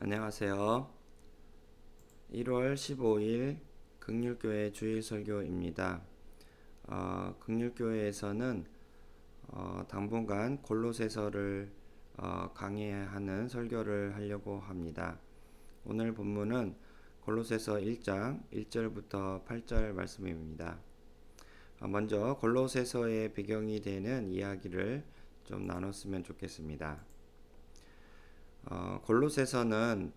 안녕하세요. 1월 15일 극률교회 주일 설교입니다. 극률교회에서는 당분간 골로새서를 강의하는 설교를 하려고 합니다. 오늘 본문은 골로새서 1장 1절부터 8절 말씀입니다. 먼저 골로새서의 배경이 되는 이야기를 좀 나눴으면 좋겠습니다. 골로새서는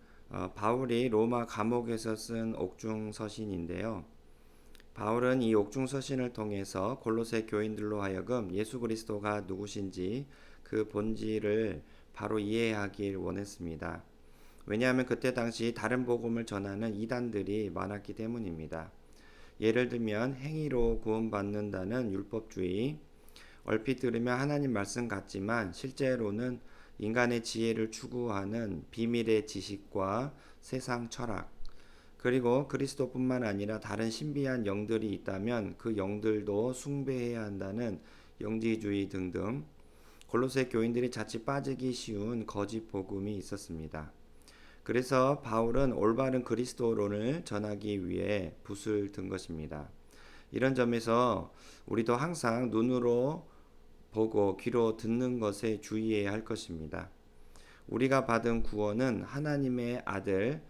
바울이 로마 감옥에서 쓴 옥중 서신인데요. 바울은 이 옥중 서신을 통해서 골로새 교인들로 하여금 예수 그리스도가 누구신지 그 본질을 바로 이해하길 원했습니다. 왜냐하면 그때 당시 다른 복음을 전하는 이단들이 많았기 때문입니다. 예를 들면 행위로 구원받는다는 율법주의, 얼핏 들으면 하나님 말씀 같지만 실제로는 인간의 지혜를 추구하는 비밀의 지식과 세상 철학, 그리고 그리스도뿐만 아니라 다른 신비한 영들이 있다면 그 영들도 숭배해야 한다는 영지주의 등등 골로새 교인들이 자칫 빠지기 쉬운 거짓 복음이 있었습니다. 그래서 바울은 올바른 그리스도론을 전하기 위해 붓을 든 것입니다. 이런 점에서 우리도 항상 눈으로 보고 귀로 듣는 것에 주의해야 할 것입니다. 우리가 받은 구원은 하나님의 아들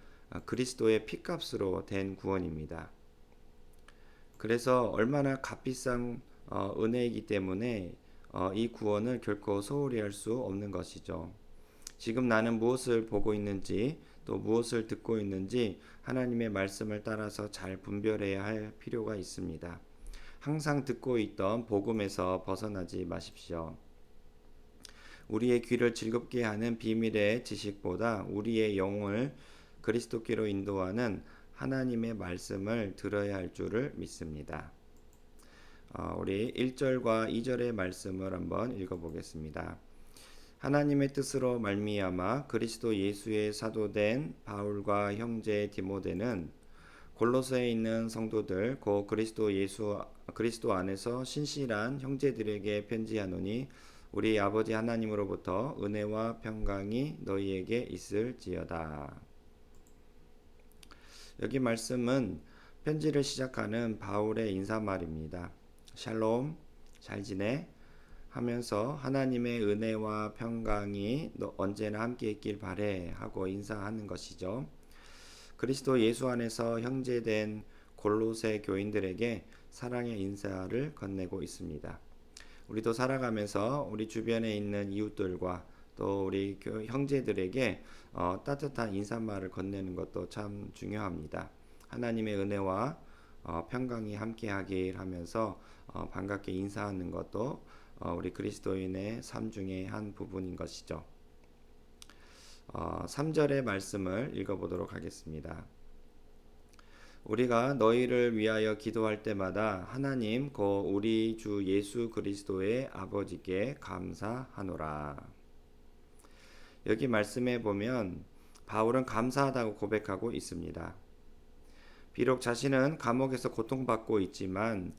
그리스도의 피값으로 된 구원입니다. 그래서 얼마나 값비싼 은혜이기 때문에 이 구원을 결코 소홀히 할 수 없는 것이죠. 지금 나는 무엇을 보고 있는지 또 무엇을 듣고 있는지 하나님의 말씀을 따라서 잘 분별해야 할 필요가 있습니다. 항상 듣고 있던 복음에서 벗어나지 마십시오. 우리의 귀를 즐겁게 하는 비밀의 지식보다 우리의 영을 그리스도께로 인도하는 하나님의 말씀을 들어야 할 줄을 믿습니다. 우리 1절과 2절의 말씀을 한번 읽어보겠습니다. 하나님의 뜻으로 말미암아 그리스도 예수의 사도된 바울과 형제 디모데는 골로새에 있는 성도들 곧 그리스도 안에서 신실한 형제들에게 편지하노니 우리 아버지 하나님으로부터 은혜와 평강이 너희에게 있을지어다. 여기 말씀은 편지를 시작하는 바울의 인사말입니다. 샬롬, 잘 지내? 하면서 하나님의 은혜와 평강이 너 언제나 함께 있길 바래 하고 인사하는 것이죠. 그리스도 예수 안에서 형제된 골로새 교인들에게 사랑의 인사를 건네고 있습니다. 우리도 살아가면서 우리 주변에 있는 이웃들과 또 우리 형제들에게 따뜻한 인사말을 건네는 것도 참 중요합니다. 하나님의 은혜와 평강이 함께하길 하면서 반갑게 인사하는 것도 우리 그리스도인의 삶 중에 한 부분인 것이죠. 3절의 말씀을 읽어보도록 하겠습니다. 우리가 너희를 위하여 기도할 때마다 하나님 곧 우리 주 예수 그리스도의 아버지께 감사하노라. 여기 말씀에 보면 바울은 감사하다고 고백하고 있습니다. 비록 자신은 감옥에서 고통받고 있지만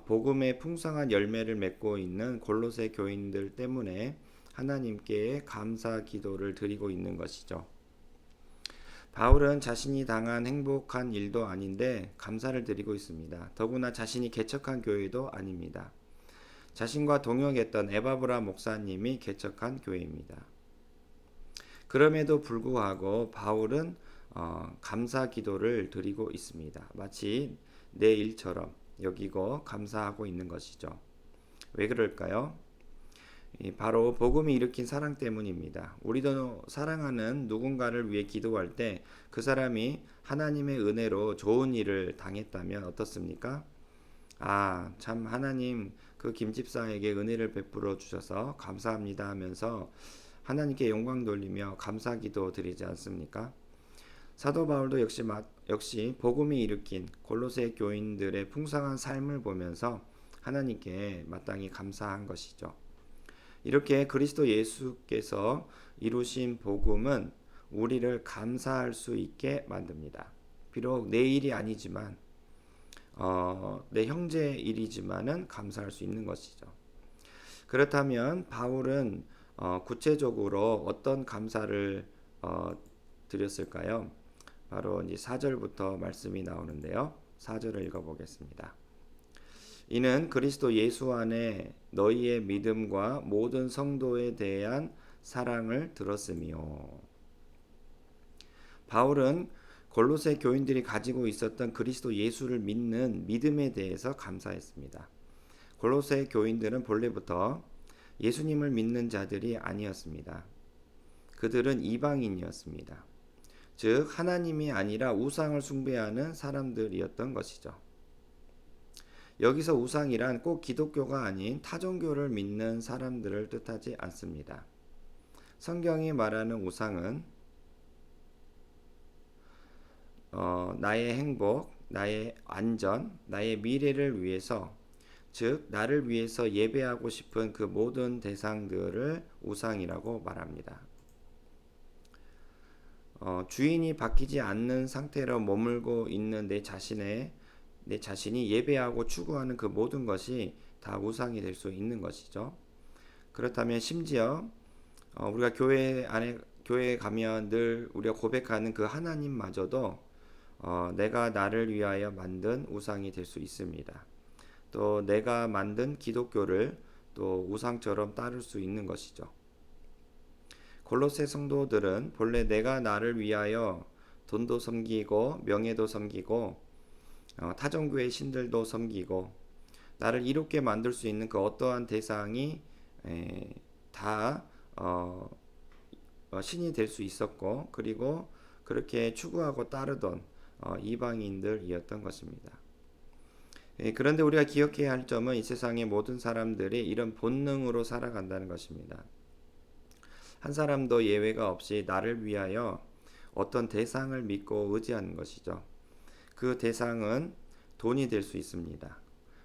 복음의 풍성한 열매를 맺고 있는 골로새 교인들 때문에 하나님께 감사 기도를 드리고 있는 것이죠. 바울은 자신이 당한 행복한 일도 아닌데 감사를 드리고 있습니다. 더구나 자신이 개척한 교회도 아닙니다. 자신과 동역했던 에바브라 목사님이 개척한 교회입니다. 그럼에도 불구하고 바울은 감사 기도를 드리고 있습니다. 마치 내 일처럼 여기고 감사하고 있는 것이죠. 왜 그럴까요? 바로 복음이 일으킨 사랑 때문입니다. 우리도 사랑하는 누군가를 위해 기도할 때 그 사람이 하나님의 은혜로 좋은 일을 당했다면 어떻습니까? 참 하나님 그 김집사에게 은혜를 베풀어 주셔서 감사합니다 하면서 하나님께 영광 돌리며 감사 기도 드리지 않습니까? 사도 바울도 역시 복음이 일으킨 골로새 교인들의 풍성한 삶을 보면서 하나님께 마땅히 감사한 것이죠. 이렇게 그리스도 예수께서 이루신 복음은 우리를 감사할 수 있게 만듭니다. 비록 내 일이 아니지만 내 형제의 일이지만은 감사할 수 있는 것이죠. 그렇다면 바울은 구체적으로 어떤 감사를 드렸을까요? 바로 이제 4절부터 말씀이 나오는데요. 4절을 읽어보겠습니다. 이는 그리스도 예수 안에 너희의 믿음과 모든 성도에 대한 사랑을 들었으며. 바울은 골로새 교인들이 가지고 있었던 그리스도 예수를 믿는 믿음에 대해서 감사했습니다. 골로새 교인들은 본래부터 예수님을 믿는 자들이 아니었습니다. 그들은 이방인이었습니다. 즉 하나님이 아니라 우상을 숭배하는 사람들이었던 것이죠. 여기서 우상이란 꼭 기독교가 아닌 타종교를 믿는 사람들을 뜻하지 않습니다. 성경이 말하는 우상은 나의 행복, 나의 안전, 나의 미래를 위해서, 즉 나를 위해서 예배하고 싶은 그 모든 대상들을 우상이라고 말합니다. 주인이 바뀌지 않는 상태로 머물고 있는 내 자신이 예배하고 추구하는 그 모든 것이 다 우상이 될 수 있는 것이죠. 그렇다면 심지어 우리가 교회에 가면 늘 우리가 고백하는 그 하나님마저도 내가 나를 위하여 만든 우상이 될 수 있습니다. 또 내가 만든 기독교를 또 우상처럼 따를 수 있는 것이죠. 골로새 성도들은 본래 내가 나를 위하여 돈도 섬기고 명예도 섬기고 타종교의 신들도 섬기고 나를 이롭게 만들 수 있는 그 어떠한 대상이 다 신이 될 수 있었고, 그리고 그렇게 추구하고 따르던 이방인들이었던 것입니다. 그런데 우리가 기억해야 할 점은 이 세상의 모든 사람들이 이런 본능으로 살아간다는 것입니다. 한 사람도 예외가 없이 나를 위하여 어떤 대상을 믿고 의지하는 것이죠. 그 대상은 돈이 될 수 있습니다.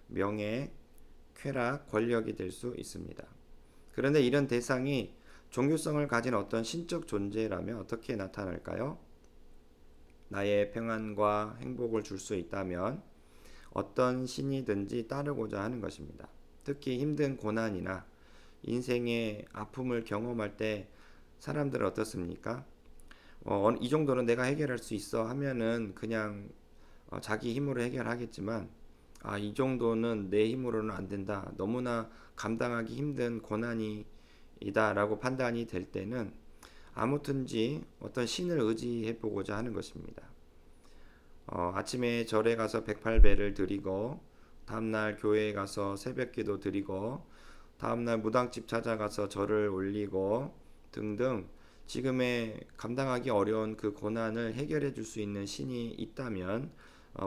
명예, 쾌락, 권력이 될 수 있습니다. 그런데 이런 대상이 종교성을 가진 어떤 신적 존재라면 어떻게 나타날까요? 나의 평안과 행복을 줄 수 있다면 어떤 신이든지 따르고자 하는 것입니다. 특히 힘든 고난이나 인생의 아픔을 경험할 때 사람들은 어떻습니까? 이 정도는 내가 해결할 수 있어 하면은 그냥 자기 힘으로 해결하겠지만, 이 정도는 내 힘으로는 안 된다, 너무나 감당하기 힘든 고난이다 라고 판단이 될 때는 아무튼지 어떤 신을 의지해 보고자 하는 것입니다. 아침에 절에 가서 108배를 드리고, 다음날 교회에 가서 새벽기도 드리고, 다음날 무당집 찾아가서 절을 올리고 등등 지금의 감당하기 어려운 그 고난을 해결해 줄 수 있는 신이 있다면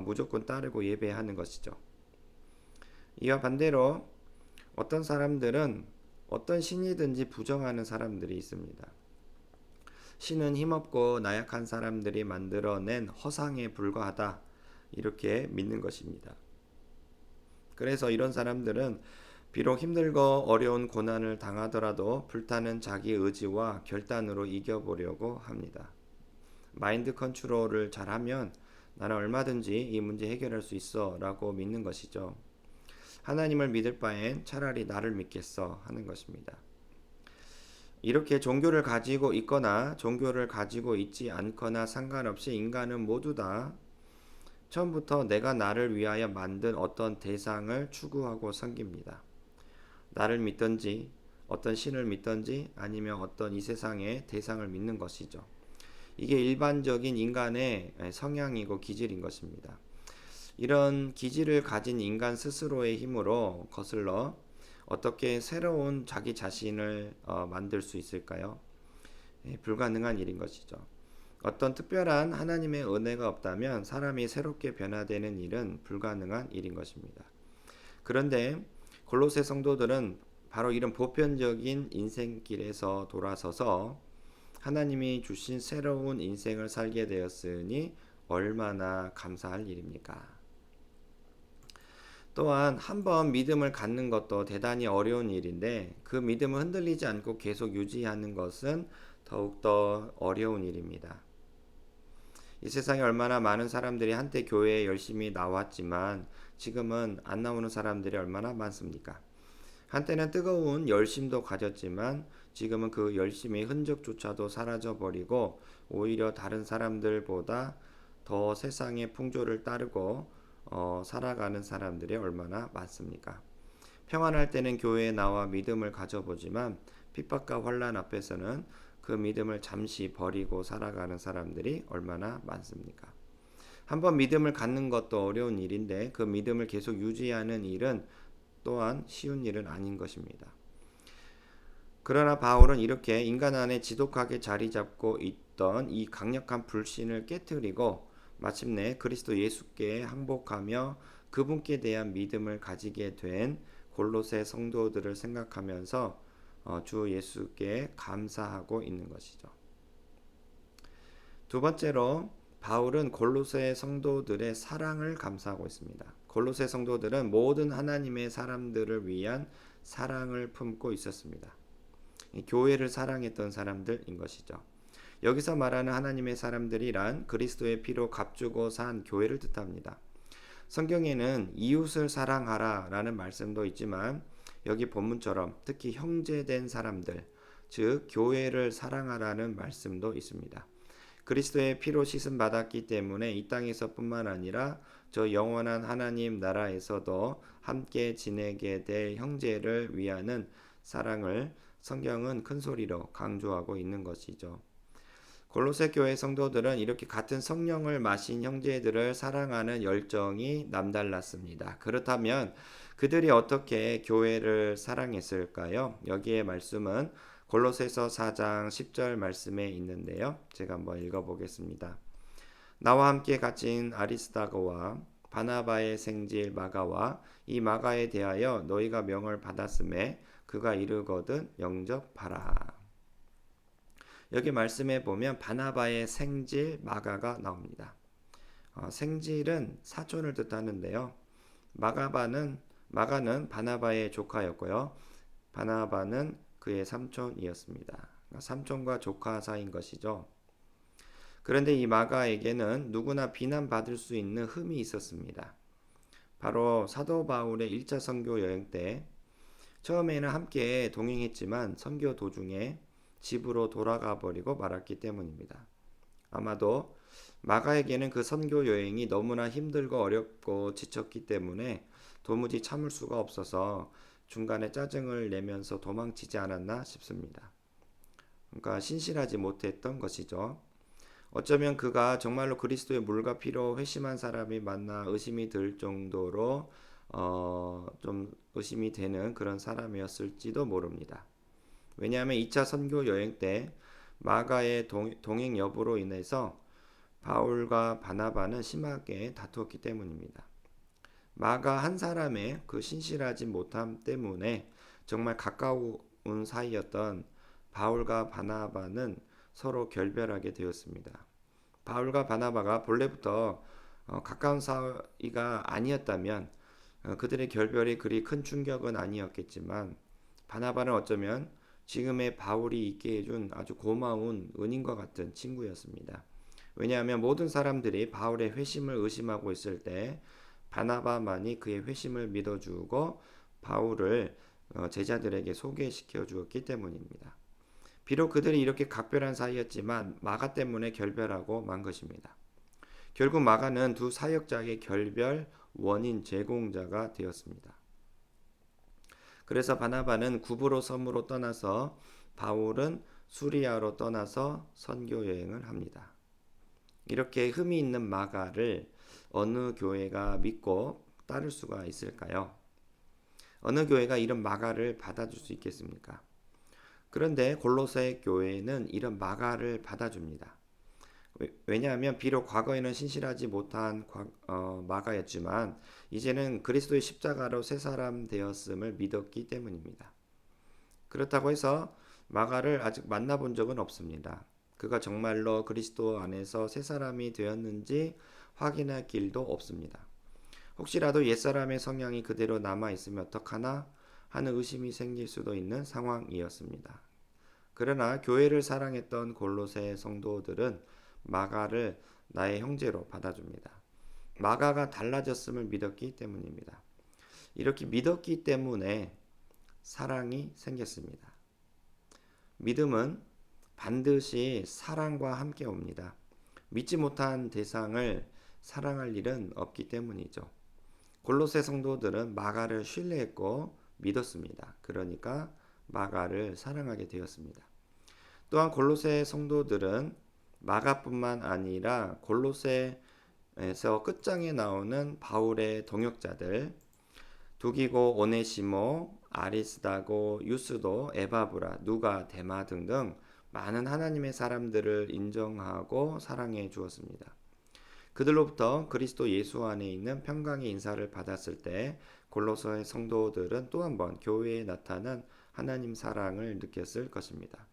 무조건 따르고 예배하는 것이죠. 이와 반대로 어떤 사람들은 어떤 신이든지 부정하는 사람들이 있습니다. 신은 힘없고 나약한 사람들이 만들어낸 허상에 불과하다, 이렇게 믿는 것입니다. 그래서 이런 사람들은 비록 힘들고 어려운 고난을 당하더라도 불타는 자기 의지와 결단으로 이겨보려고 합니다. 마인드 컨트롤을 잘하면 나는 얼마든지 이 문제 해결할 수 있어 라고 믿는 것이죠. 하나님을 믿을 바엔 차라리 나를 믿겠어 하는 것입니다. 이렇게 종교를 가지고 있거나 종교를 가지고 있지 않거나 상관없이 인간은 모두 다 처음부터 내가 나를 위하여 만든 어떤 대상을 추구하고 섬깁니다. 나를 믿든지 어떤 신을 믿든지 아니면 어떤 이 세상의 대상을 믿는 것이죠. 이게 일반적인 인간의 성향이고 기질인 것입니다. 이런 기질을 가진 인간 스스로의 힘으로 거슬러 어떻게 새로운 자기 자신을 만들 수 있을까요? 불가능한 일인 것이죠. 어떤 특별한 하나님의 은혜가 없다면 사람이 새롭게 변화되는 일은 불가능한 일인 것입니다. 그런데 골로새 성도들은 바로 이런 보편적인 인생길에서 돌아서서 하나님이 주신 새로운 인생을 살게 되었으니 얼마나 감사할 일입니까? 또한 한번 믿음을 갖는 것도 대단히 어려운 일인데 그 믿음을 흔들리지 않고 계속 유지하는 것은 더욱더 어려운 일입니다. 이 세상에 얼마나 많은 사람들이 한때 교회에 열심히 나왔지만 지금은 안 나오는 사람들이 얼마나 많습니까? 한때는 뜨거운 열심도 가졌지만 지금은 그 열심의 흔적조차도 사라져 버리고 오히려 다른 사람들보다 더 세상의 풍조를 따르고 살아가는 사람들이 얼마나 많습니까? 평안할 때는 교회에 나와 믿음을 가져보지만 핍박과 환란 앞에서는 그 믿음을 잠시 버리고 살아가는 사람들이 얼마나 많습니까? 한번 믿음을 갖는 것도 어려운 일인데 그 믿음을 계속 유지하는 일은 또한 쉬운 일은 아닌 것입니다. 그러나 바울은 이렇게 인간 안에 지독하게 자리 잡고 있던 이 강력한 불신을 깨뜨리고 마침내 그리스도 예수께 항복하며 그분께 대한 믿음을 가지게 된 골로새 성도들을 생각하면서 주 예수께 감사하고 있는 것이죠. 두 번째로 바울은 골로새 성도들의 사랑을 감사하고 있습니다. 골로새 성도들은 모든 하나님의 사람들을 위한 사랑을 품고 있었습니다. 교회를 사랑했던 사람들인 것이죠. 여기서 말하는 하나님의 사람들이란 그리스도의 피로 값주고 산 교회를 뜻합니다. 성경에는 이웃을 사랑하라 라는 말씀도 있지만 여기 본문처럼 특히 형제된 사람들, 즉 교회를 사랑하라는 말씀도 있습니다. 그리스도의 피로 씻음 받았기 때문에 이 땅에서뿐만 아니라 저 영원한 하나님 나라에서도 함께 지내게 될 형제를 위하는 사랑을 성경은 큰 소리로 강조하고 있는 것이죠. 골로새 교회 성도들은 이렇게 같은 성령을 마신 형제들을 사랑하는 열정이 남달랐습니다. 그렇다면 그들이 어떻게 교회를 사랑했을까요? 여기에 말씀은 골로새서 4장 10절 말씀에 있는데요. 제가 한번 읽어보겠습니다. 나와 함께 갇힌 아리스다고와 바나바의 생질 마가와 이 마가에 대하여 너희가 명을 받았음에 그가 이르거든 영접하라. 여기 말씀에 보면 바나바의 생질 마가가 나옵니다. 생질은 사촌을 뜻하는데요. 마가는 바나바의 조카였고요. 바나바는 그의 삼촌이었습니다. 그러니까 삼촌과 조카 사이인 것이죠. 그런데 이 마가에게는 누구나 비난받을 수 있는 흠이 있었습니다. 바로 사도 바울의 1차 선교 여행 때 처음에는 함께 동행했지만 선교 도중에 집으로 돌아가 버리고 말았기 때문입니다. 아마도 마가에게는 그 선교 여행이 너무나 힘들고 어렵고 지쳤기 때문에 도무지 참을 수가 없어서 중간에 짜증을 내면서 도망치지 않았나 싶습니다. 그러니까 신실하지 못했던 것이죠. 어쩌면 그가 정말로 그리스도의 물과 피로 회심한 사람이 맞나 의심이 들 정도로 좀 의심이 되는 그런 사람이었을지도 모릅니다. 왜냐하면 2차 선교 여행 때 마가의 동행 여부로 인해서 바울과 바나바는 심하게 다투었기 때문입니다. 마가 한 사람의 그 신실하지 못함 때문에 정말 가까운 사이였던 바울과 바나바는 서로 결별하게 되었습니다. 바울과 바나바가 본래부터 가까운 사이가 아니었다면 그들의 결별이 그리 큰 충격은 아니었겠지만 바나바는 어쩌면 지금의 바울이 있게 해준 아주 고마운 은인과 같은 친구였습니다. 왜냐하면 모든 사람들이 바울의 회심을 의심하고 있을 때 바나바만이 그의 회심을 믿어주고 바울을 제자들에게 소개시켜 주었기 때문입니다. 비록 그들이 이렇게 각별한 사이였지만 마가 때문에 결별하고 만 것입니다. 결국 마가는 두 사역자의 결별 원인 제공자가 되었습니다. 그래서 바나바는 구브로 섬으로 떠나서 바울은 수리아로 떠나서 선교 여행을 합니다. 이렇게 흠이 있는 마가를 어느 교회가 믿고 따를 수가 있을까요? 어느 교회가 이런 마가를 받아줄 수 있겠습니까? 그런데 골로새 교회는 이런 마가를 받아줍니다. 왜냐하면 비록 과거에는 신실하지 못한 마가였지만 이제는 그리스도의 십자가로 새 사람 되었음을 믿었기 때문입니다. 그렇다고 해서 마가를 아직 만나본 적은 없습니다. 그가 정말로 그리스도 안에서 새 사람이 되었는지 확인할 길도 없습니다. 혹시라도 옛사람의 성향이 그대로 남아있으면 어떡하나 하는 의심이 생길 수도 있는 상황이었습니다. 그러나 교회를 사랑했던 골로새 성도들은 마가를 나의 형제로 받아줍니다. 마가가 달라졌음을 믿었기 때문입니다. 이렇게 믿었기 때문에 사랑이 생겼습니다. 믿음은 반드시 사랑과 함께 옵니다. 믿지 못한 대상을 사랑할 일은 없기 때문이죠. 골로새 성도들은 마가를 신뢰했고 믿었습니다. 그러니까 마가를 사랑하게 되었습니다. 또한 골로새 성도들은 마가뿐만 아니라 골로새에서 끝장에 나오는 바울의 동역자들 두기고, 오네시모, 아리스다고, 유스도, 에바브라, 누가, 데마 등등 많은 하나님의 사람들을 인정하고 사랑해 주었습니다. 그들로부터 그리스도 예수 안에 있는 평강의 인사를 받았을 때 골로새의 성도들은 또 한 번 교회에 나타난 하나님 사랑을 느꼈을 것입니다.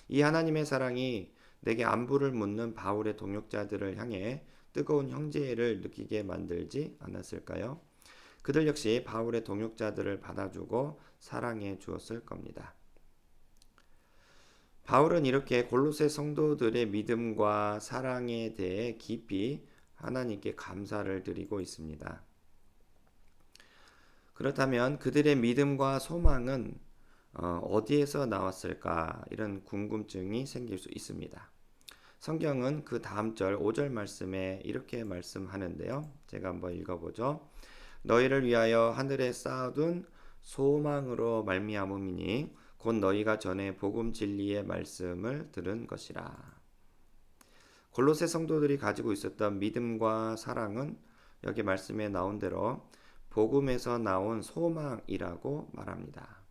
이 하나님의 사랑이 내게 안부를 묻는 바울의 동역자들을 향해 뜨거운 형제를 느끼게 만들지 않았을까요? 그들 역시 바울의 동역자들을 받아주고 사랑해 주었을 겁니다. 바울은 이렇게 골로새 성도들의 믿음과 사랑에 대해 깊이 하나님께 감사를 드리고 있습니다. 그렇다면 그들의 믿음과 소망은 어디에서 나왔을까? 이런 궁금증이 생길 수 있습니다. 성경은 그 다음 절 5절 말씀에 이렇게 말씀하는데요. 제가 한번 읽어보죠. 너희를 위하여 하늘에 쌓아둔 소망으로 말미암음이니 곧 너희가 전에 복음 진리의 말씀을 들은 것이라. 골로새 성도들이 가지고 있었던 믿음과 사랑은 여기 말씀에 나온 대로 복음에서 나온 소망이라고 말합니다.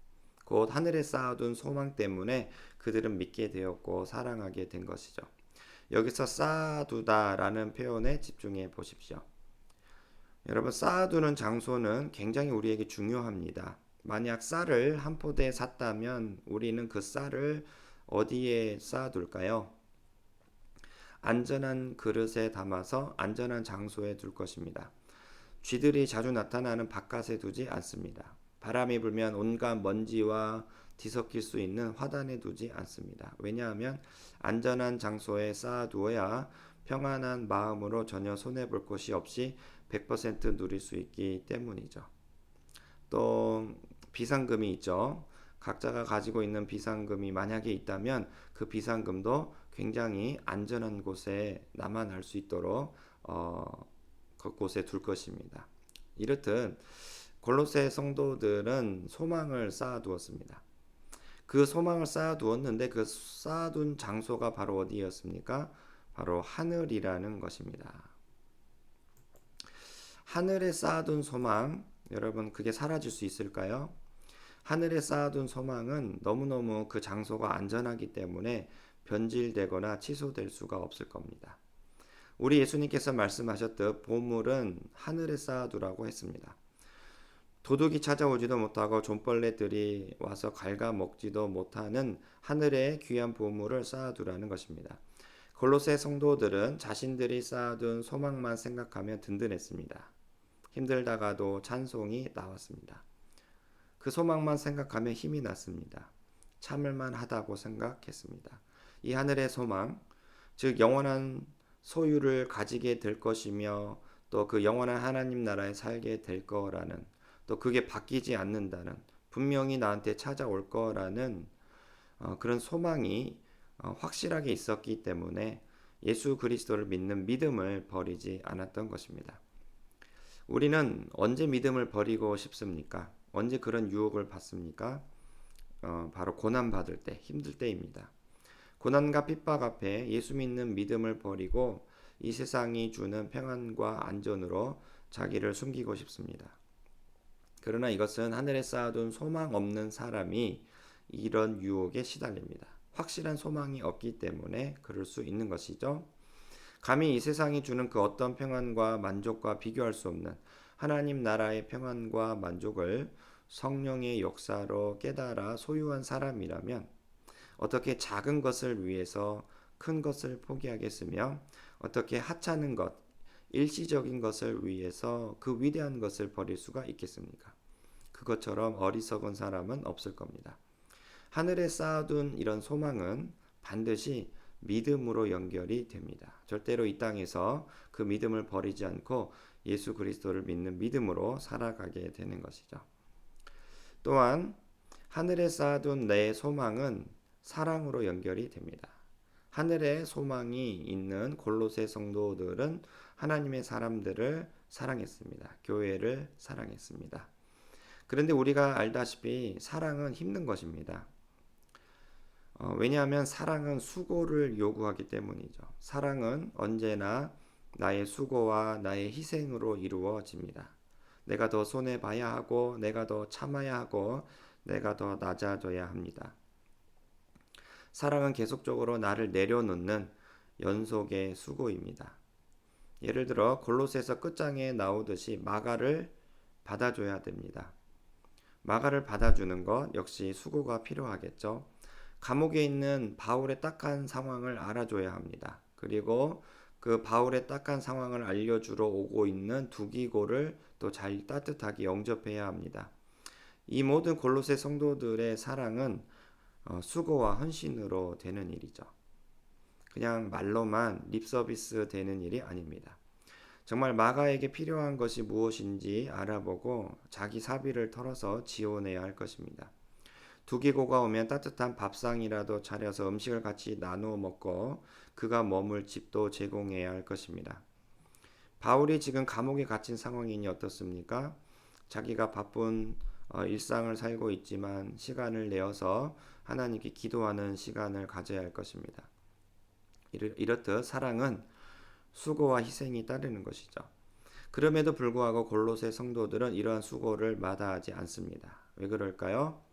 곧 하늘에 쌓아둔 소망 때문에 그들은 믿게 되었고 사랑하게 된 것이죠. 여기서 쌓아두다라는 표현에 집중해 보십시오. 여러분, 쌓아두는 장소는 굉장히 우리에게 중요합니다. 만약 쌀을 한 포대에 샀다면 우리는 그 쌀을 어디에 쌓아둘까요? 안전한 그릇에 담아서 안전한 장소에 둘 것입니다. 쥐들이 자주 나타나는 바깥에 두지 않습니다. 바람이 불면 온갖 먼지와 뒤섞일 수 있는 화단에 두지 않습니다. 왜냐하면 안전한 장소에 쌓아두어야 평안한 마음으로 전혀 손해볼 것이 없이 100% 누릴 수 있기 때문이죠. 또 비상금이 있죠. 각자가 가지고 있는 비상금이 만약에 있다면 그 비상금도 굉장히 안전한 곳에 나만 알 수 있도록 그곳에 둘 것입니다. 이렇듯 골로새 성도들은 소망을 쌓아두었습니다. 그 소망을 쌓아두었는데 그 쌓아둔 장소가 바로 어디였습니까? 바로 하늘이라는 것입니다. 하늘에 쌓아둔 소망, 여러분 그게 사라질 수 있을까요? 하늘에 쌓아둔 소망은 너무너무 그 장소가 안전하기 때문에 변질되거나 취소될 수가 없을 겁니다. 우리 예수님께서 말씀하셨듯 보물은 하늘에 쌓아두라고 했습니다. 도둑이 찾아오지도 못하고 존벌레들이 와서 갉아먹지도 못하는 하늘의 귀한 보물을 쌓아두라는 것입니다. 골로새 성도들은 자신들이 쌓아둔 소망만 생각하면 든든했습니다. 힘들다가도 찬송이 나왔습니다. 그 소망만 생각하면 힘이 났습니다. 참을만 하다고 생각했습니다. 이 하늘의 소망, 즉 영원한 소유를 가지게 될 것이며 또 그 영원한 하나님 나라에 살게 될 거라는, 또 그게 바뀌지 않는다는, 분명히 나한테 찾아올 거라는 그런 소망이 확실하게 있었기 때문에 예수 그리스도를 믿는 믿음을 버리지 않았던 것입니다. 우리는 언제 믿음을 버리고 싶습니까? 언제 그런 유혹을 받습니까? 바로 고난받을 때, 힘들 때입니다. 고난과 핍박 앞에 예수 믿는 믿음을 버리고 이 세상이 주는 평안과 안전으로 자기를 숨기고 싶습니다. 그러나 이것은 하늘에 쌓아둔 소망 없는 사람이 이런 유혹에 시달립니다. 확실한 소망이 없기 때문에 그럴 수 있는 것이죠. 감히 이 세상이 주는 그 어떤 평안과 만족과 비교할 수 없는 하나님 나라의 평안과 만족을 성령의 역사로 깨달아 소유한 사람이라면 어떻게 작은 것을 위해서 큰 것을 포기하겠으며 어떻게 하찮은 것, 일시적인 것을 위해서 그 위대한 것을 버릴 수가 있겠습니까? 그것처럼 어리석은 사람은 없을 겁니다. 하늘에 쌓아둔 이런 소망은 반드시 믿음으로 연결이 됩니다. 절대로 이 땅에서 그 믿음을 버리지 않고 예수 그리스도를 믿는 믿음으로 살아가게 되는 것이죠. 또한 하늘에 쌓아둔 내 소망은 사랑으로 연결이 됩니다. 하늘에 소망이 있는 골로새 성도들은 하나님의 사람들을 사랑했습니다. 교회를 사랑했습니다. 그런데 우리가 알다시피 사랑은 힘든 것입니다. 왜냐하면 사랑은 수고를 요구하기 때문이죠. 사랑은 언제나 나의 수고와 나의 희생으로 이루어집니다. 내가 더 손해봐야 하고, 내가 더 참아야 하고, 내가 더 낮아져야 합니다. 사랑은 계속적으로 나를 내려놓는 연속의 수고입니다. 예를 들어 골로새서 끝장에 나오듯이 마가를 받아줘야 됩니다. 마가를 받아주는 것 역시 수고가 필요하겠죠. 감옥에 있는 바울의 딱한 상황을 알아줘야 합니다. 그리고 그 바울의 딱한 상황을 알려주러 오고 있는 두기고를 또 잘 따뜻하게 영접해야 합니다. 이 모든 골로새 성도들의 사랑은 수고와 헌신으로 되는 일이죠. 그냥 말로만 립서비스 되는 일이 아닙니다. 정말 마가에게 필요한 것이 무엇인지 알아보고 자기 사비를 털어서 지원해야 할 것입니다. 두기고가 오면 따뜻한 밥상이라도 차려서 음식을 같이 나누어 먹고 그가 머물 집도 제공해야 할 것입니다. 바울이 지금 감옥에 갇힌 상황이니 어떻습니까? 자기가 바쁜 일상을 살고 있지만 시간을 내어서 하나님께 기도하는 시간을 가져야 할 것입니다. 이렇듯 사랑은 수고와 희생이 따르는 것이죠. 그럼에도 불구하고 골로새 성도들은 이러한 수고를 마다하지 않습니다. 왜 그럴까요?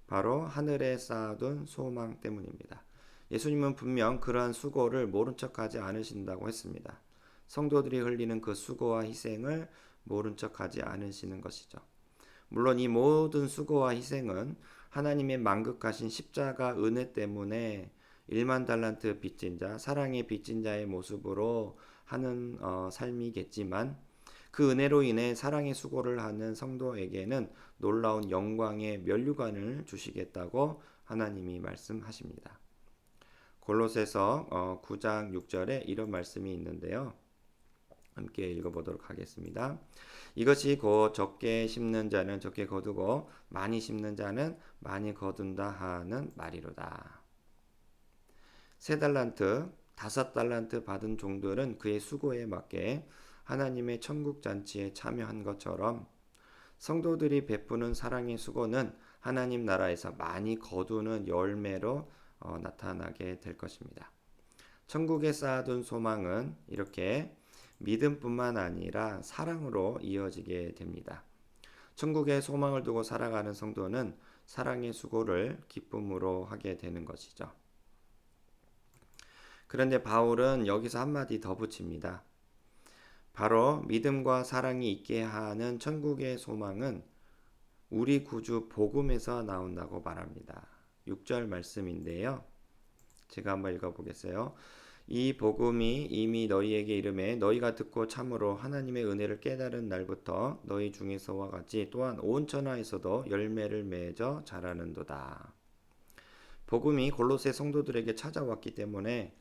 바로 하늘에 쌓아둔 소망 때문입니다. 예수님은 분명 그러한 수고를 모른 척하지 않으신다고 했습니다. 성도들이 흘리는 그 수고와 희생을 모른 척하지 않으시는 것이죠. 물론 이 모든 수고와 희생은 하나님의 만극하신 십자가 은혜 때문에 1만 달란트 빚진 자, 사랑의 빚진 자의 모습으로 하는 삶이겠지만 그 은혜로 인해 사랑의 수고를 하는 성도에게는 놀라운 영광의 면류관을 주시겠다고 하나님이 말씀하십니다. 골로새서 9장 6절에 이런 말씀이 있는데요. 함께 읽어보도록 하겠습니다. 이것이 곧 적게 심는 자는 적게 거두고 많이 심는 자는 많이 거둔다 하는 말이로다. 3달란트, 5달란트 받은 종들은 그의 수고에 맞게 하나님의 천국 잔치에 참여한 것처럼 성도들이 베푸는 사랑의 수고는 하나님 나라에서 많이 거두는 열매로 나타나게 될 것입니다. 천국에 쌓아둔 소망은 이렇게 믿음뿐만 아니라 사랑으로 이어지게 됩니다. 천국에 소망을 두고 살아가는 성도는 사랑의 수고를 기쁨으로 하게 되는 것이죠. 그런데 바울은 여기서 한마디 더 붙입니다. 바로 믿음과 사랑이 있게 하는 천국의 소망은 우리 구주 복음에서 나온다고 말합니다. 6절 말씀인데요. 제가 한번 읽어보겠어요. 이 복음이 이미 너희에게 이르매 너희가 듣고 참으로 하나님의 은혜를 깨달은 날부터 너희 중에서와 같이 또한 온 천하에서도 열매를 맺어 자라는도다. 복음이 골로새 성도들에게 찾아왔기 때문에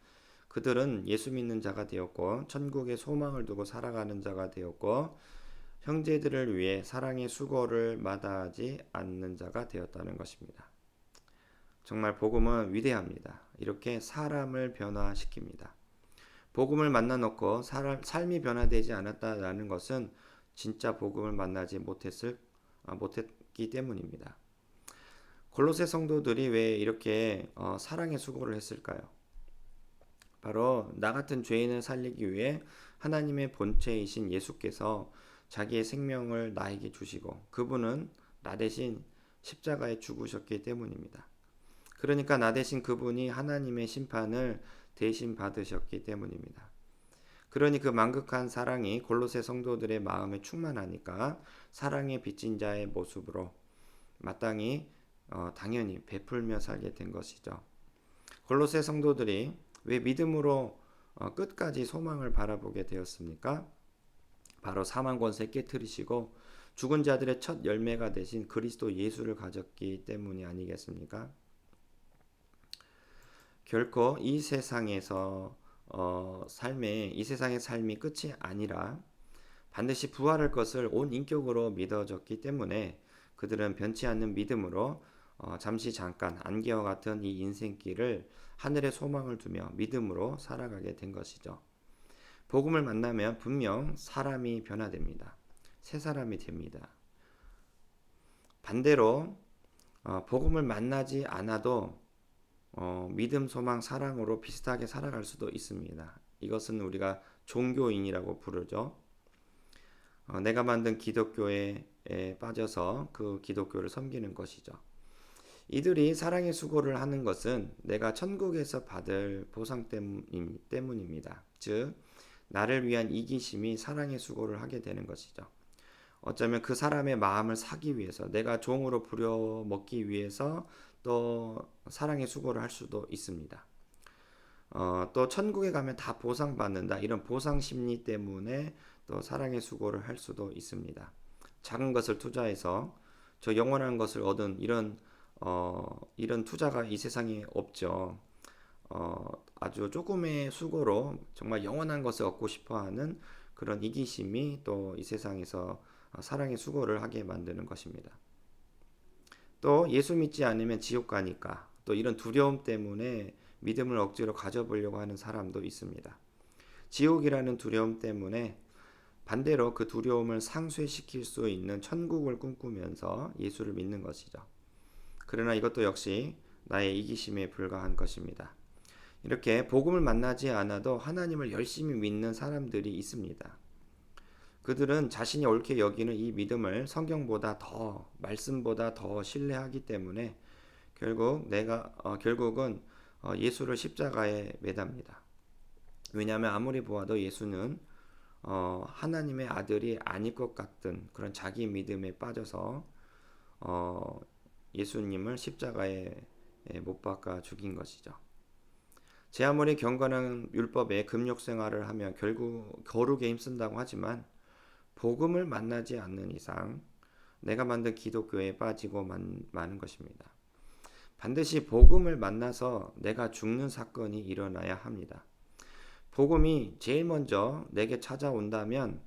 그들은 예수 믿는 자가 되었고 천국의 소망을 두고 살아가는 자가 되었고 형제들을 위해 사랑의 수고를 마다하지 않는 자가 되었다는 것입니다. 정말 복음은 위대합니다. 이렇게 사람을 변화시킵니다. 복음을 만나 놓고 삶이 변화되지 않았다라는 것은 진짜 복음을 만나지 못했기 때문입니다. 골로새 성도들이 왜 이렇게 사랑의 수고를 했을까요? 바로 나 같은 죄인을 살리기 위해 하나님의 본체이신 예수께서 자기의 생명을 나에게 주시고 그분은 나 대신 십자가에 죽으셨기 때문입니다. 그러니까 나 대신 그분이 하나님의 심판을 대신 받으셨기 때문입니다. 그러니 그 만극한 사랑이 골로새 성도들의 마음에 충만하니까 사랑의 빚진 자의 모습으로 마땅히 당연히 베풀며 살게 된 것이죠. 골로새 성도들이 왜 믿음으로 끝까지 소망을 바라보게 되었습니까? 바로 사망 권세 깨뜨리시고 죽은 자들의 첫 열매가 되신 그리스도 예수를 가졌기 때문이 아니겠습니까? 결코 이 세상의 삶이 끝이 아니라 반드시 부활할 것을 온 인격으로 믿어졌기 때문에 그들은 변치 않는 믿음으로 잠시 잠깐 안개와 같은 이 인생길을 하늘의 소망을 두며 믿음으로 살아가게 된 것이죠. 복음을 만나면 분명 사람이 변화됩니다. 새 사람이 됩니다. 반대로 복음을 만나지 않아도 믿음, 소망, 사랑으로 비슷하게 살아갈 수도 있습니다. 이것은 우리가 종교인이라고 부르죠. 내가 만든 기독교에 빠져서 그 기독교를 섬기는 것이죠. 이들이 사랑의 수고를 하는 것은 내가 천국에서 받을 보상 때문입니다. 즉, 나를 위한 이기심이 사랑의 수고를 하게 되는 것이죠. 어쩌면 그 사람의 마음을 사기 위해서, 내가 종으로 부려먹기 위해서 또 사랑의 수고를 할 수도 있습니다. 또 천국에 가면 다 보상받는다, 이런 보상 심리 때문에 또 사랑의 수고를 할 수도 있습니다. 작은 것을 투자해서 저 영원한 것을 얻은 이런 투자가 이 세상에 없죠. 아주 조금의 수고로 정말 영원한 것을 얻고 싶어하는 그런 이기심이 또 이 세상에서 사랑의 수고를 하게 만드는 것입니다. 또 예수 믿지 않으면 지옥 가니까 또 이런 두려움 때문에 믿음을 억지로 가져보려고 하는 사람도 있습니다. 지옥이라는 두려움 때문에 반대로 그 두려움을 상쇄시킬 수 있는 천국을 꿈꾸면서 예수를 믿는 것이죠. 그러나 이것도 역시 나의 이기심에 불과한 것입니다. 이렇게 복음을 만나지 않아도 하나님을 열심히 믿는 사람들이 있습니다. 그들은 자신이 옳게 여기는 이 믿음을 성경보다 더, 말씀보다 더 신뢰하기 때문에 결국은 예수를 십자가에 매답니다. 왜냐하면 아무리 보아도 예수는 하나님의 아들이 아닐 것 같은 그런 자기 믿음에 빠져서 예수님을 십자가에 못 박아 죽인 것이죠. 제 아무리 경건한 율법에 금욕 생활을 하며 결국 거룩에 힘쓴다고 하지만 복음을 만나지 않는 이상 내가 만든 기독교에 빠지고 마는 것입니다. 반드시 복음을 만나서 내가 죽는 사건이 일어나야 합니다. 복음이 제일 먼저 내게 찾아온다면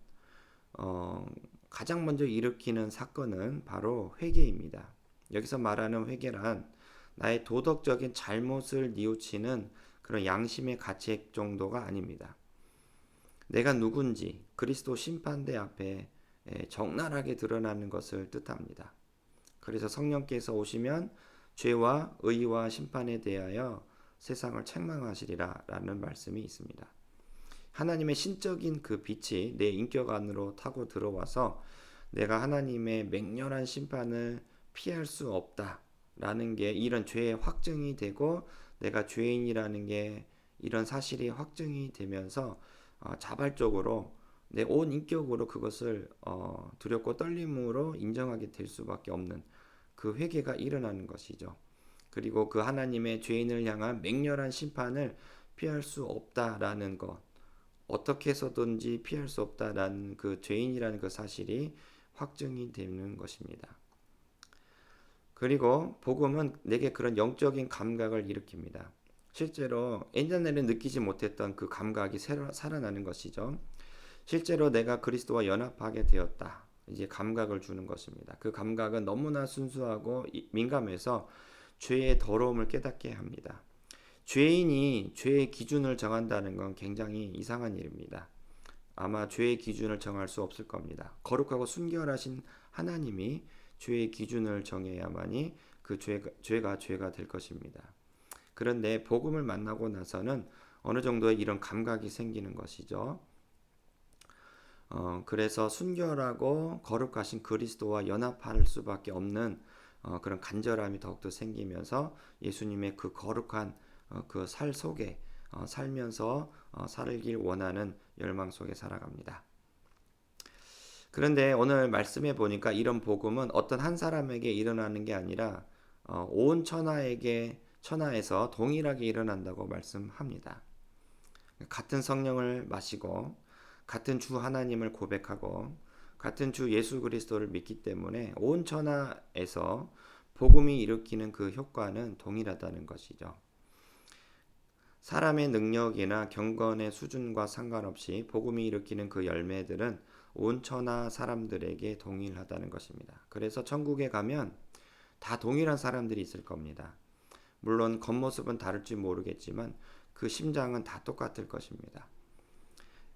가장 먼저 일으키는 사건은 바로 회개입니다. 여기서 말하는 회개란 나의 도덕적인 잘못을 뉘우치는 그런 양심의 가책 정도가 아닙니다. 내가 누군지 그리스도 심판대 앞에 적나라하게 드러나는 것을 뜻합니다. 그래서 성령께서 오시면 죄와 의와 심판에 대하여 세상을 책망하시리라 라는 말씀이 있습니다. 하나님의 신적인 그 빛이 내 인격 안으로 타고 들어와서 내가 하나님의 맹렬한 심판을 피할 수 없다라는 게 이런 죄의 확증이 되고 내가 죄인이라는 게 이런 사실이 확증이 되면서 자발적으로 내 온 인격으로 그것을 두렵고 떨림으로 인정하게 될 수밖에 없는 그 회개가 일어나는 것이죠. 그리고 그 하나님의 죄인을 향한 맹렬한 심판을 피할 수 없다라는 것, 어떻게 해서든지 피할 수 없다라는 그 죄인이라는 그 사실이 확증이 되는 것입니다. 그리고 복음은 내게 그런 영적인 감각을 일으킵니다. 실제로 예전에는 느끼지 못했던 그 감각이 살아나는 것이죠. 실제로 내가 그리스도와 연합하게 되었다. 이제 감각을 주는 것입니다. 그 감각은 너무나 순수하고 민감해서 죄의 더러움을 깨닫게 합니다. 죄인이 죄의 기준을 정한다는 건 굉장히 이상한 일입니다. 아마 죄의 기준을 정할 수 없을 겁니다. 거룩하고 순결하신 하나님이 죄의 기준을 정해야만이 그 죄가 될 것입니다. 그런데 복음을 만나고 나서는 어느 정도의 이런 감각이 생기는 것이죠. 그래서 순결하고 거룩하신 그리스도와 연합할 수밖에 없는 그런 간절함이 더욱더 생기면서 예수님의 그 거룩한 그 살 속에 살면서 살길 원하는 열망 속에 살아갑니다. 그런데 오늘 말씀해 보니까 이런 복음은 어떤 한 사람에게 일어나는 게 아니라 온 천하에서 동일하게 일어난다고 말씀합니다. 같은 성령을 마시고 같은 주 하나님을 고백하고 같은 주 예수 그리스도를 믿기 때문에 온 천하에서 복음이 일으키는 그 효과는 동일하다는 것이죠. 사람의 능력이나 경건의 수준과 상관없이 복음이 일으키는 그 열매들은 온 천하 사람들에게 동일하다는 것입니다. 그래서 천국에 가면 다 동일한 사람들이 있을 겁니다. 물론 겉모습은 다를지 모르겠지만 그 심장은 다 똑같을 것입니다.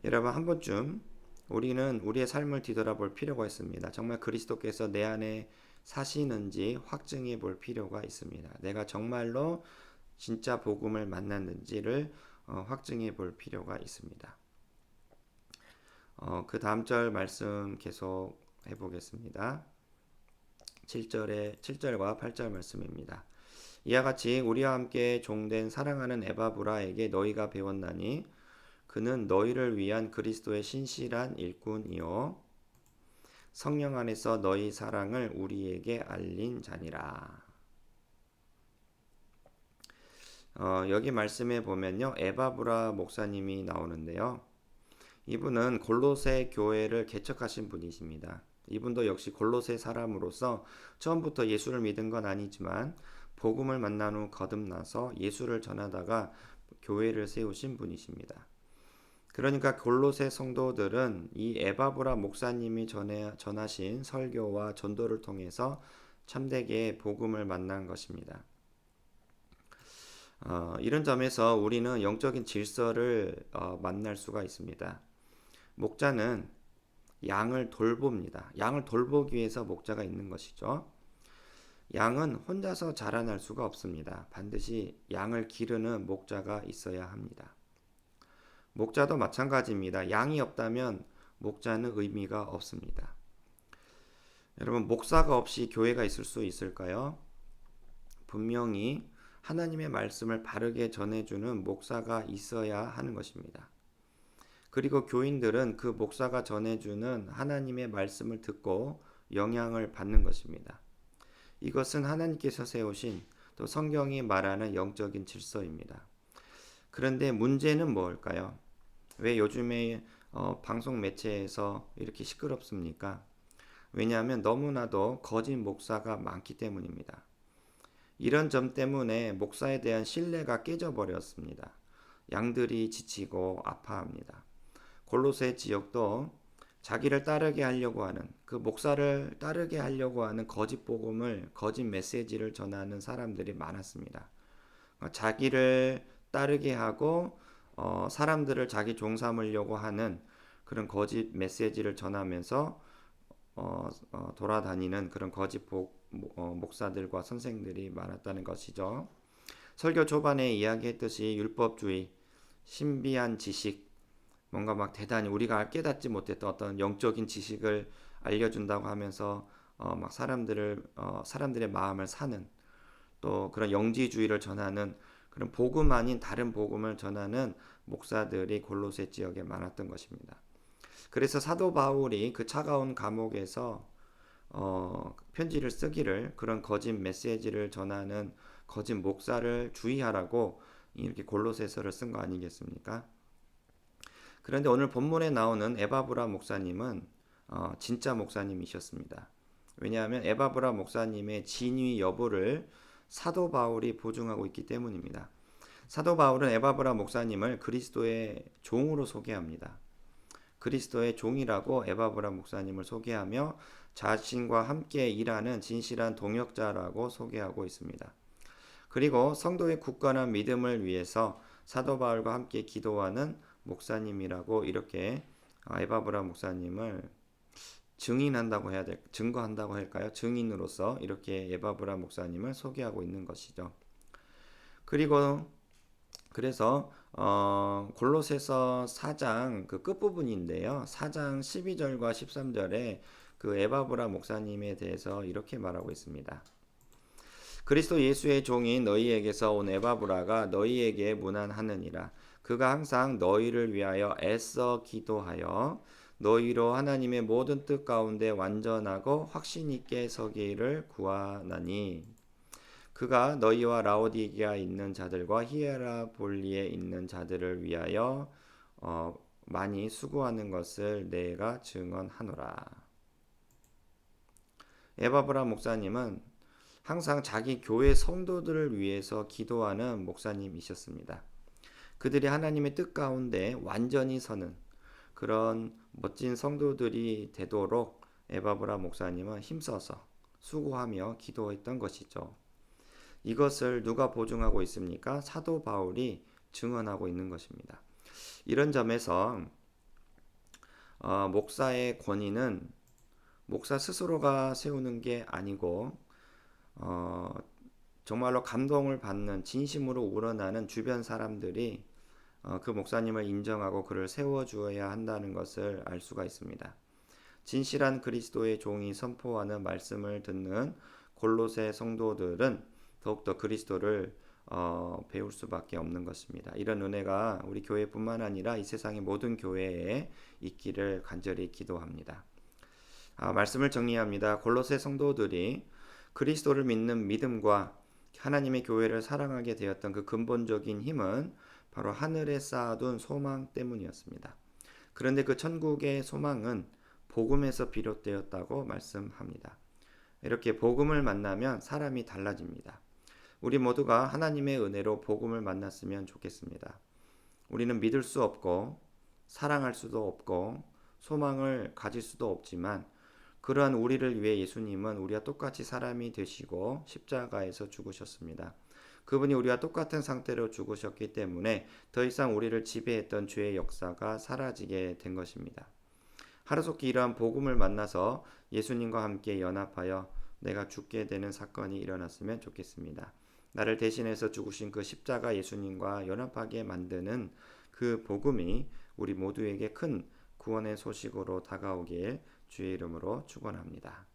여러분, 한 번쯤 우리는 우리의 삶을 뒤돌아볼 필요가 있습니다. 정말 그리스도께서 내 안에 사시는지 확증해 볼 필요가 있습니다. 내가 정말로 진짜 복음을 만났는지를 확증해 볼 필요가 있습니다. 그 다음 절 말씀 계속 해보겠습니다. 7절과 8절 말씀입니다. 이와 같이 우리와 함께 종된 사랑하는 에바브라에게 너희가 배웠나니 그는 너희를 위한 그리스도의 신실한 일꾼이요 성령 안에서 너희 사랑을 우리에게 알린 자니라. 여기 말씀에 보면요, 에바브라 목사님이 나오는데요. 이분은 골로새 교회를 개척하신 분이십니다. 이분도 역시 골로새 사람으로서 처음부터 예수를 믿은 건 아니지만 복음을 만난 후 거듭나서 예수를 전하다가 교회를 세우신 분이십니다. 그러니까 골로새 성도들은 이 에바브라 목사님이 전하신 설교와 전도를 통해서 참되게 복음을 만난 것입니다. 이런 점에서 우리는 영적인 질서를 만날 수가 있습니다. 목자는 양을 돌봅니다. 양을 돌보기 위해서 목자가 있는 것이죠. 양은 혼자서 자라날 수가 없습니다. 반드시 양을 기르는 목자가 있어야 합니다. 목자도 마찬가지입니다. 양이 없다면 목자는 의미가 없습니다. 여러분, 목사가 없이 교회가 있을 수 있을까요? 분명히 하나님의 말씀을 바르게 전해주는 목사가 있어야 하는 것입니다. 그리고 교인들은 그 목사가 전해주는 하나님의 말씀을 듣고 영향을 받는 것입니다. 이것은 하나님께서 세우신 또 성경이 말하는 영적인 질서입니다. 그런데 문제는 뭘까요? 왜 요즘에 방송 매체에서 이렇게 시끄럽습니까? 왜냐하면 너무나도 거짓 목사가 많기 때문입니다. 이런 점 때문에 목사에 대한 신뢰가 깨져버렸습니다. 양들이 지치고 아파합니다. 골로새 지역도 자기를 따르게 하려고 하는, 그 목사를 따르게 하려고 하는 거짓 복음을, 거짓 메시지를 전하는 사람들이 많았습니다. 자기를 따르게 하고 사람들을 자기 종 삼으려고 하는 그런 거짓 메시지를 전하면서 돌아다니는 그런 거짓 목사들과 선생들이 많았다는 것이죠. 설교 초반에 이야기했듯이 율법주의, 신비한 지식, 뭔가 막 대단히 우리가 깨닫지 못했던 어떤 영적인 지식을 알려준다고 하면서 막 사람들의 마음을 사는, 또 그런 영지주의를 전하는 그런 복음 아닌 다른 복음을 전하는 목사들이 골로새 지역에 많았던 것입니다. 그래서 사도 바울이 그 차가운 감옥에서 편지를 쓰기를, 그런 거짓 메시지를 전하는 거짓 목사를 주의하라고 이렇게 골로새서를 쓴 거 아니겠습니까? 그런데 오늘 본문에 나오는 에바브라 목사님은 진짜 목사님이셨습니다. 왜냐하면 에바브라 목사님의 진위 여부를 사도 바울이 보증하고 있기 때문입니다. 사도 바울은 에바브라 목사님을 그리스도의 종으로 소개합니다. 그리스도의 종이라고 에바브라 목사님을 소개하며 자신과 함께 일하는 진실한 동역자라고 소개하고 있습니다. 그리고 성도의 굳건한 믿음을 위해서 사도 바울과 함께 기도하는 목사님이라고 이렇게 에바브라 목사님을 증거한다고 할까요? 증인으로서 이렇게 에바브라 목사님을 소개하고 있는 것이죠. 그래서 골로새서 4장 그 끝부분인데요. 4장 12절과 13절에 그 에바브라 목사님에 대해서 이렇게 말하고 있습니다. 그리스도 예수의 종인 너희에게서 온 에바브라가 너희에게 문안하느니라. 그가 항상 너희를 위하여 애써 기도하여 너희로 하나님의 모든 뜻 가운데 완전하고 확신 있게 서기를 구하나니 그가 너희와 라오디게아에 있는 자들과 히에라볼리에 있는 자들을 위하여 많이 수고하는 것을 내가 증언하노라. 에바브라 목사님은 항상 자기 교회 성도들을 위해서 기도하는 목사님이셨습니다. 그들이 하나님의 뜻 가운데 완전히 서는 그런 멋진 성도들이 되도록 에바브라 목사님은 힘써서 수고하며 기도했던 것이죠. 이것을 누가 보증하고 있습니까? 사도 바울이 증언하고 있는 것입니다. 이런 점에서 목사의 권위는 목사 스스로가 세우는 게 아니고 어, 정말로 감동을 받는 진심으로 우러나는 주변 사람들이 그 목사님을 인정하고 그를 세워주어야 한다는 것을 알 수가 있습니다. 진실한 그리스도의 종이 선포하는 말씀을 듣는 골로새 성도들은 더욱더 그리스도를 배울 수밖에 없는 것입니다. 이런 은혜가 우리 교회뿐만 아니라 이 세상의 모든 교회에 있기를 간절히 기도합니다. 말씀을 정리합니다. 골로새 성도들이 그리스도를 믿는 믿음과 하나님의 교회를 사랑하게 되었던 그 근본적인 힘은 바로 하늘에 쌓아둔 소망 때문이었습니다. 그런데 그 천국의 소망은 복음에서 비롯되었다고 말씀합니다. 이렇게 복음을 만나면 사람이 달라집니다. 우리 모두가 하나님의 은혜로 복음을 만났으면 좋겠습니다. 우리는 믿을 수 없고 사랑할 수도 없고 소망을 가질 수도 없지만 그러한 우리를 위해 예수님은 우리와 똑같이 사람이 되시고 십자가에서 죽으셨습니다. 그분이 우리와 똑같은 상태로 죽으셨기 때문에 더 이상 우리를 지배했던 죄의 역사가 사라지게 된 것입니다. 하루속히 이러한 복음을 만나서 예수님과 함께 연합하여 내가 죽게 되는 사건이 일어났으면 좋겠습니다. 나를 대신해서 죽으신 그 십자가 예수님과 연합하게 만드는 그 복음이 우리 모두에게 큰 구원의 소식으로 다가오길 주의 이름으로 축원합니다.